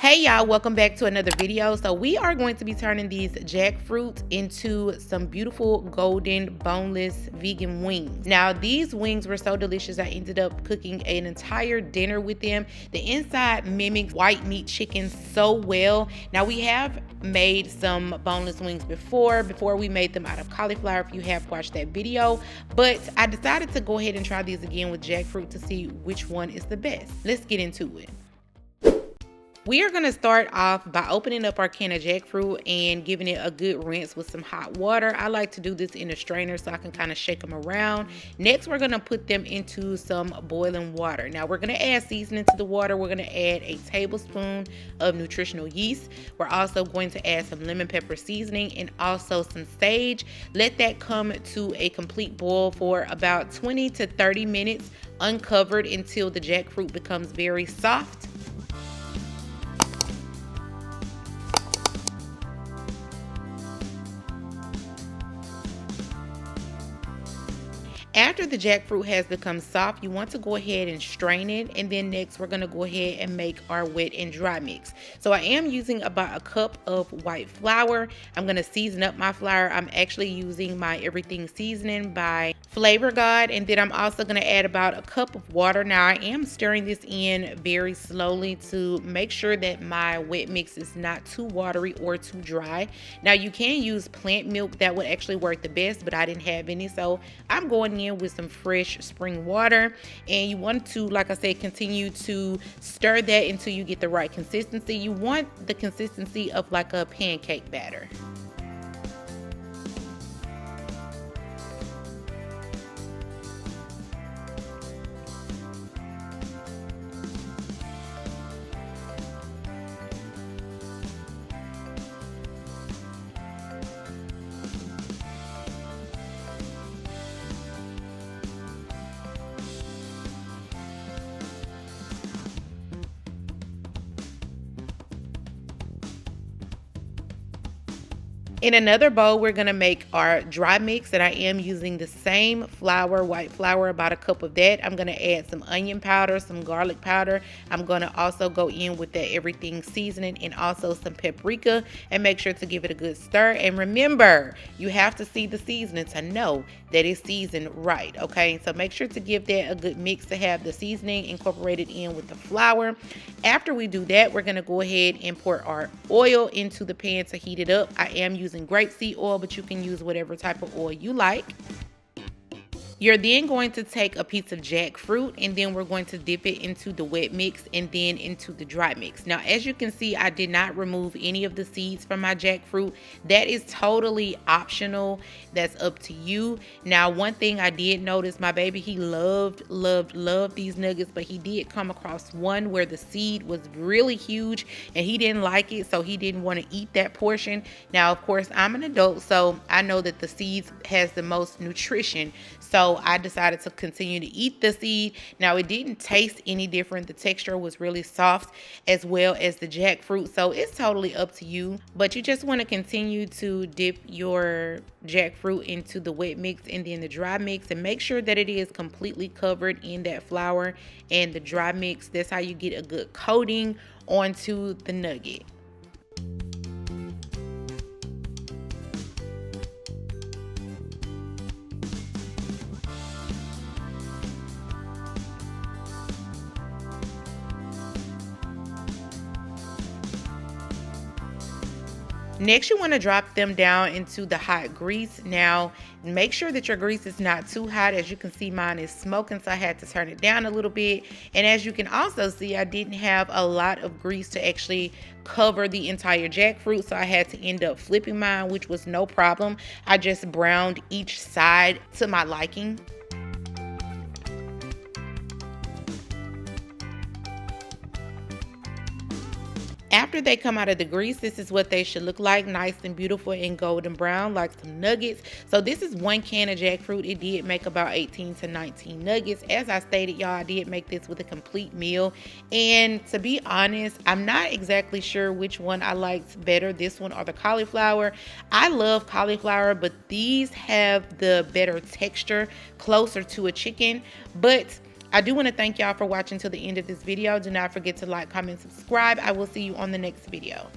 Hey y'all, welcome back to another video. So we are going to be turning these jackfruit into some beautiful golden boneless vegan wings. Now these wings were so delicious I ended up cooking an entire dinner with them. The inside mimics white meat chicken so well. Now we have made some boneless wings before we made them out of cauliflower, if you have watched that video, but I decided to go ahead and try these again with jackfruit to see which one is the best. Let's get into it. We are going to start off by opening up our can of jackfruit and giving it a good rinse with some hot water. I like to do this in a strainer so I can kind of shake them around. Next, we're going to put them into some boiling water. Now, we're going to add seasoning to the water. We're going to add a tablespoon of nutritional yeast. We're also going to add some lemon pepper seasoning and also some sage. Let that come to a complete boil for about 20 to 30 minutes, uncovered until the jackfruit becomes very soft. After the jackfruit has become soft, you want to go ahead and strain it, and then next we're going to go ahead and make our wet and dry mix. So I am using about a cup of white flour. I'm going to season up my flour. I'm actually using my everything seasoning by Flavor God, and then I'm also going to add about a cup of water. Now I am stirring this in very slowly to make sure that my wet mix is not too watery or too dry. Now you can use plant milk, that would actually work the best, but I didn't have any, so I'm going in with some fresh spring water, and you want to, like I said, continue to stir that until you get the right consistency. You want the consistency of like a pancake batter. In another bowl, we're going to make our dry mix, and I am using the same flour, white flour, about a cup of that. I'm going to add some onion powder, some garlic powder. I'm going to also go in with that everything seasoning and also some paprika, and make sure to give it a good stir. And remember, you have to see the seasoning to know that it's seasoned right, okay? So make sure to give that a good mix to have the seasoning incorporated in with the flour. After we do that, we're going to go ahead and pour our oil into the pan to heat it up. I am using grapeseed oil, but you can use whatever type of oil you like. You're then going to take a piece of jackfruit, and then we're going to dip it into the wet mix and then into the dry mix. Now, as you can see, I did not remove any of the seeds from my jackfruit. That is totally optional. That's up to you. Now, one thing I did notice, my baby, he loved these nuggets, but he did come across one where the seed was really huge and he didn't like it, so he didn't want to eat that portion. Now, of course, I'm an adult, so I know that the seeds has the most nutrition, so I decided to continue to eat the seed. Now, it didn't taste any different. The texture was really soft as well as the jackfruit. So it's totally up to you. But you just want to continue to dip your jackfruit into the wet mix and then the dry mix, and make sure that it is completely covered in that flour and the dry mix. That's how you get a good coating onto the nugget. Next, you want to drop them down into the hot grease. Now, make sure that your grease is not too hot. As you can see, mine is smoking, so I had to turn it down a little bit. And as you can also see, I didn't have a lot of grease to actually cover the entire jackfruit, so I had to end up flipping mine, which was no problem. I just browned each side to my liking. After they come out of the grease, this is what they should look like, nice and beautiful and golden brown like some nuggets. So this is one can of jackfruit. It did make about 18 to 19 nuggets. As I stated, y'all, I did make this with a complete meal, and to be honest, I'm not exactly sure which one I liked better, this one or the cauliflower. I love cauliflower, but these have the better texture, closer to a chicken. But I do want to thank y'all for watching till the end of this video. Do not forget to like, comment, subscribe. I will see you on the next video.